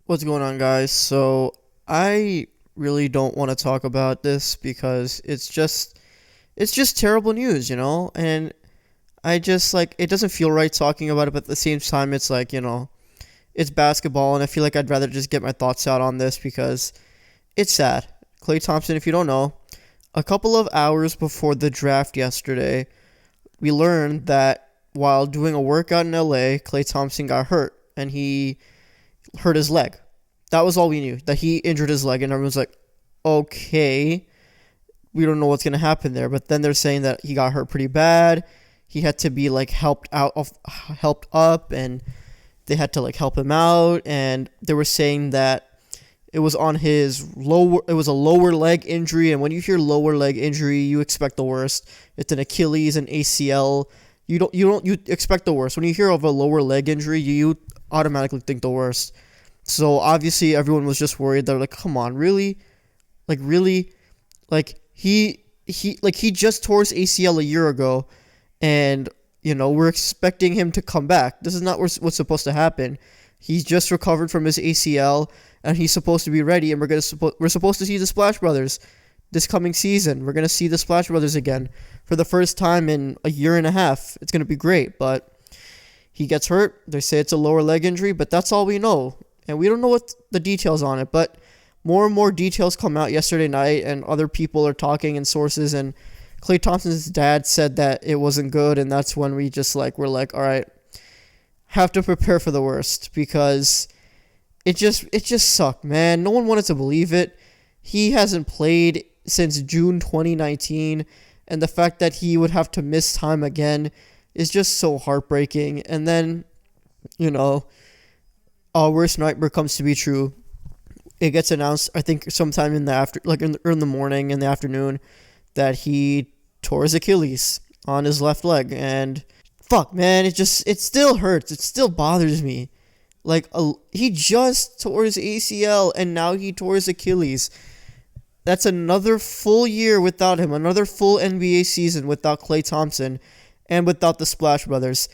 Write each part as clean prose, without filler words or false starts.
What's going on, guys? So, I really don't want to talk about this because it's just terrible news, And I just like it doesn't feel right talking about it, but at the same time it's like, it's basketball and I feel like I'd rather just get my thoughts out on this because it's sad. Klay Thompson, if you don't know, a couple of hours before the draft yesterday, we learned that while doing a workout in LA, Klay Thompson got hurt and he hurt his leg. That was all we knew, that he injured his leg, and everyone's like, okay, we don't know what's going to happen there. But then they're saying that he got hurt pretty bad. He had to be like helped up, and they had to like help him out. And they were saying that it was a lower leg injury. And when you hear lower leg injury, you expect the worst. It's an Achilles, an ACL. You expect the worst. When you hear of a lower leg injury, you automatically think the worst. So obviously everyone was just worried. They're like, "Come on, really? Like really? Like he just tore his ACL a year ago, and we're expecting him to come back. This is not what's supposed to happen. He's just recovered from his ACL, and he's supposed to be ready. And we're supposed to see the Splash Brothers this coming season. We're gonna see the Splash Brothers again for the first time in a year and a half. It's gonna be great, but." He gets hurt. They say it's a lower leg injury, but that's all we know. And we don't know what the details on it. But more and more details come out yesterday night, and other people are talking and sources. And Klay Thompson's dad said that it wasn't good, and that's when we're like, all right, have to prepare for the worst because it just sucked, man. No one wanted to believe it. He hasn't played since June 2019, and the fact that he would have to miss time again is just so heartbreaking. And then, our worst nightmare comes to be true. It gets announced, I think, sometime in the in the morning, in the afternoon, that he tore his Achilles on his left leg. And fuck, man, it still hurts. It still bothers me. He just tore his ACL and now he tore his Achilles. That's another full year without him, another full NBA season without Klay Thompson and without the Splash Brothers.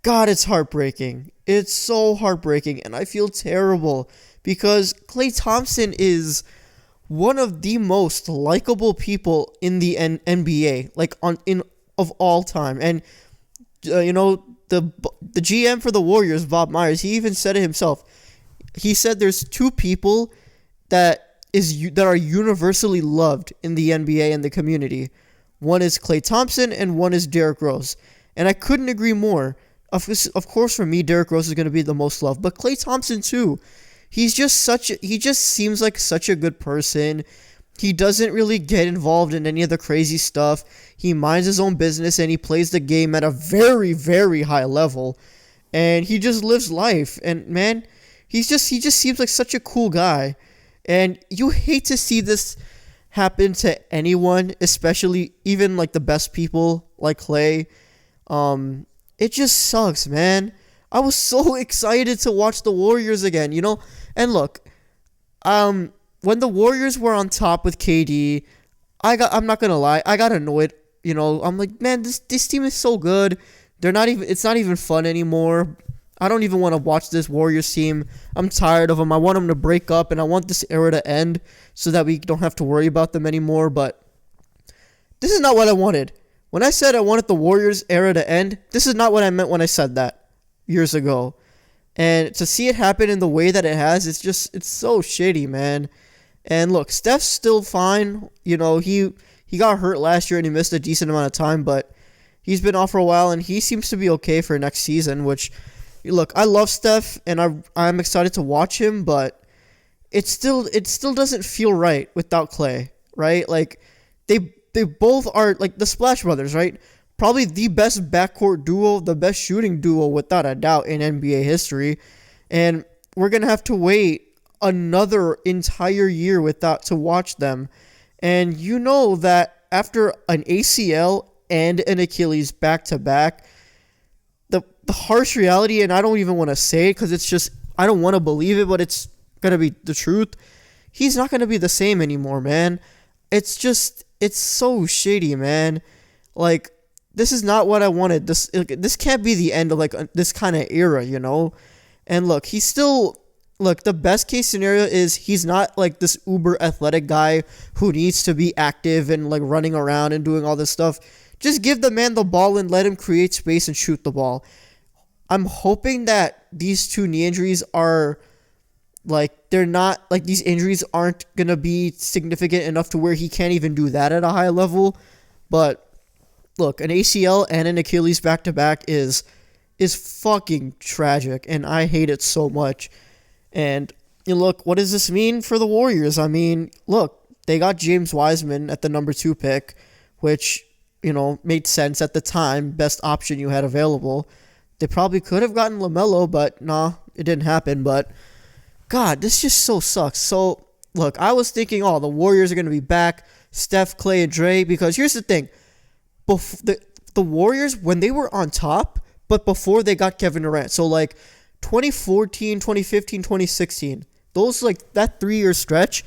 God, it's heartbreaking. It's so heartbreaking, and I feel terrible because Klay Thompson is one of the most likable people in the NBA, of all time. And the GM for the Warriors, Bob Myers, he even said it himself. He said there's two people that are universally loved in the NBA and the community. One is Klay Thompson and one is Derrick Rose. And I couldn't agree more. Of course, for me, Derrick Rose is going to be the most loved, but Klay Thompson too. He just seems like such a good person. He doesn't really get involved in any of the crazy stuff. He minds his own business and he plays the game at a very, very high level. And he just lives life. And man, he just seems like such a cool guy. And you hate to see this happen to anyone, especially even like the best people like Klay. It just sucks, man. I was so excited to watch the Warriors again, And look, when the Warriors were on top with KD, I'm not gonna lie, I got annoyed. I'm like, man, this team is so good. It's not even fun anymore. I don't even want to watch this Warriors team. I'm tired of them. I want them to break up, and I want this era to end so that we don't have to worry about them anymore. But this is not what I wanted. When I said I wanted the Warriors era to end, this is not what I meant when I said that years ago. And to see it happen in the way that it has, it's so shitty, man. And look, Steph's still fine. He got hurt last year and he missed a decent amount of time, but he's been off for a while and he seems to be okay for next season, which, look, I love Steph and I'm excited to watch him, but it still doesn't feel right without Klay, right? Like they both are like the Splash Brothers, right? Probably the best backcourt duo, the best shooting duo without a doubt in NBA history. And we're going to have to wait another entire year to watch them. And that after an ACL and an Achilles back to back, the harsh reality, and I don't even want to say it because it's just, I don't want to believe it, but it's going to be the truth. He's not going to be the same anymore, man. It's so shitty, man. Like, this is not what I wanted. This can't be the end of this kind of era, And look, he's still look, the best case scenario is he's not like this uber athletic guy who needs to be active and like running around and doing all this stuff. Just give the man the ball and let him create space and shoot the ball. I'm hoping that these two knee injuries are like, they're not like, these injuries aren't going to be significant enough to where he can't even do that at a high level. But look, an ACL and an Achilles back to back is fucking tragic, and I hate it so much. And you look, what does this mean for the Warriors? I mean, look, they got James Wiseman at the number 2 pick, which, made sense at the time, best option you had available. They probably could have gotten LaMelo, but nah, it didn't happen. But God, this just so sucks. So look, I was thinking, the Warriors are going to be back, Steph, Klay, and Dre, because here's the thing. The Warriors, when they were on top, but before they got Kevin Durant, so like 2014, 2015, 2016, those like that 3-year stretch,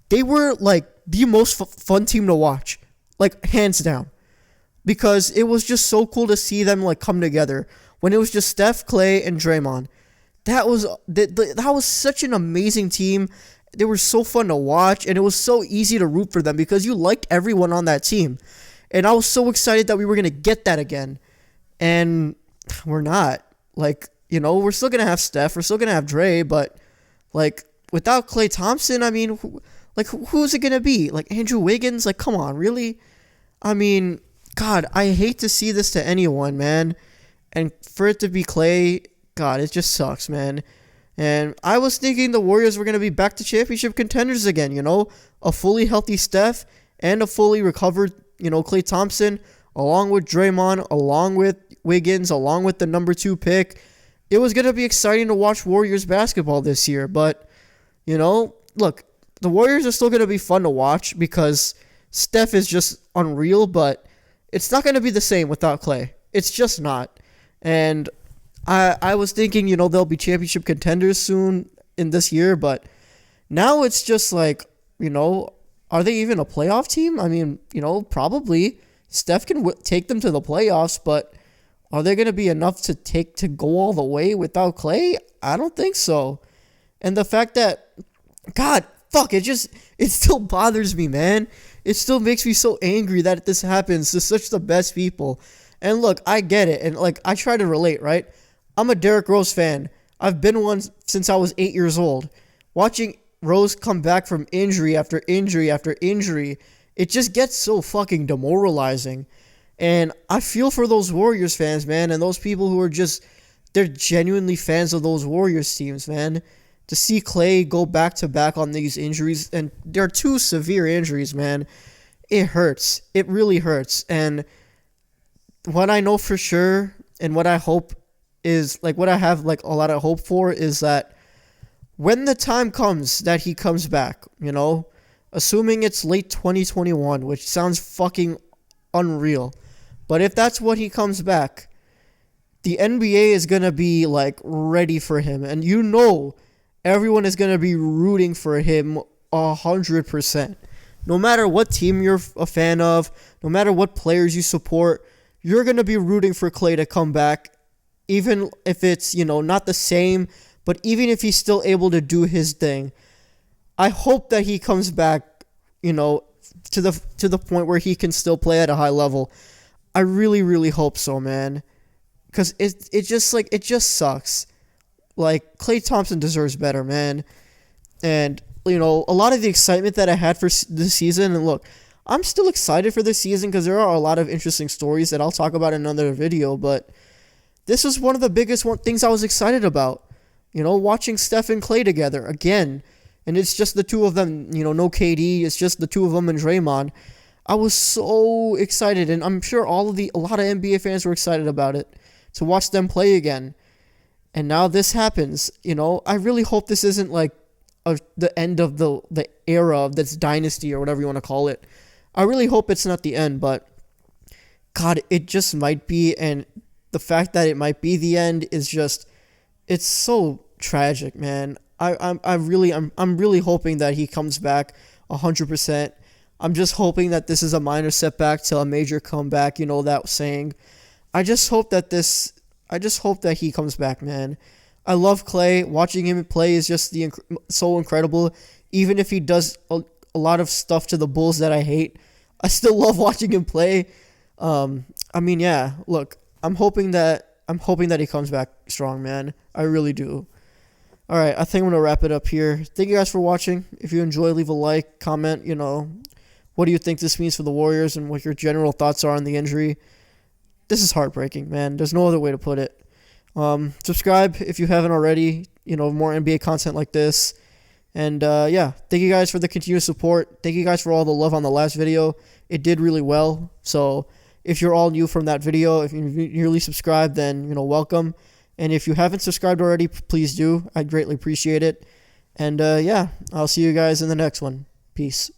they were like the most fun team to watch, like hands down, because it was just so cool to see them like come together when it was just Steph, Klay, and Draymond. That was such an amazing team. They were so fun to watch, and it was so easy to root for them because you liked everyone on that team. And I was so excited that we were going to get that again. And we're not. Like, we're still going to have Steph. We're still going to have Dre. But, like, without Klay Thompson, I mean, who's it going to be? Like, Andrew Wiggins? Like, come on, really? I mean, God, I hate to see this to anyone, man. And for it to be Klay, God, it just sucks, man. And I was thinking the Warriors were going to be back to championship contenders again, a fully healthy Steph and a fully recovered, Klay Thompson, along with Draymond, along with Wiggins, along with the number 2 pick. It was going to be exciting to watch Warriors basketball this year. But, look, the Warriors are still going to be fun to watch because Steph is just unreal, but it's not going to be the same without Klay. It's just not. And I was thinking, they'll be championship contenders soon in this year, but now it's just like, are they even a playoff team? I mean, probably. Steph can take them to the playoffs, but are they going to be enough to go all the way without Klay? I don't think so. And the fact that, God, fuck, it still bothers me, man. It still makes me so angry that this happens to such the best people. And look, I get it, and like I try to relate, right? I'm a Derrick Rose fan. I've been one since I was 8 years old. Watching Rose come back from injury after injury after injury, it just gets so fucking demoralizing. And I feel for those Warriors fans, man, and those people who are they're genuinely fans of those Warriors teams, man. To see Klay go back-to-back on these injuries, and they're 2 severe injuries, man, it hurts. It really hurts. And what I know for sure, and what I hope is, like, what I have, like, a lot of hope for is that when the time comes that he comes back, assuming it's late 2021, which sounds fucking unreal, but if that's what he comes back, the NBA is going to be, like, ready for him, and everyone is going to be rooting for him 100%. No matter what team you're a fan of, no matter what players you support, you're going to be rooting for Klay to come back, even if it's, not the same, but even if he's still able to do his thing. I hope that he comes back, to the point where he can still play at a high level. I really, really hope so, man. Because it just sucks. Like, Klay Thompson deserves better, man. And, a lot of the excitement that I had for this season, and look, I'm still excited for this season because there are a lot of interesting stories that I'll talk about in another video, but this was one of the biggest things I was excited about. Watching Steph and Klay together again, and it's just the 2 of them, no KD, it's just the 2 of them and Draymond. I was so excited, and I'm sure a lot of NBA fans were excited about it, to watch them play again. And now this happens, I really hope this isn't like the end of the era of this dynasty or whatever you want to call it. I really hope it's not the end, but God, it just might be, and the fact that it might be the end is just, it's so tragic, man. I'm really hoping that he comes back 100%. I'm just hoping that this is a minor setback to a major comeback, that saying. I just hope that he comes back, man. I love Klay. Watching him play is just so incredible. Even if he does a lot of stuff to the Bulls that I hate, I still love watching him play. I mean, yeah. Look, I'm hoping that he comes back strong, man. I really do. All right, I think I'm gonna wrap it up here. Thank you guys for watching. If you enjoy, leave a like, comment. What do you think this means for the Warriors and what your general thoughts are on the injury? This is heartbreaking, man. There's no other way to put it. Subscribe if you haven't already. More NBA content like this. And yeah, thank you guys for the continuous support. Thank you guys for all the love on the last video. It did really well. So if you're all new from that video, if you're newly subscribed, then welcome. And if you haven't subscribed already, please do. I'd greatly appreciate it. And yeah, I'll see you guys in the next one. Peace.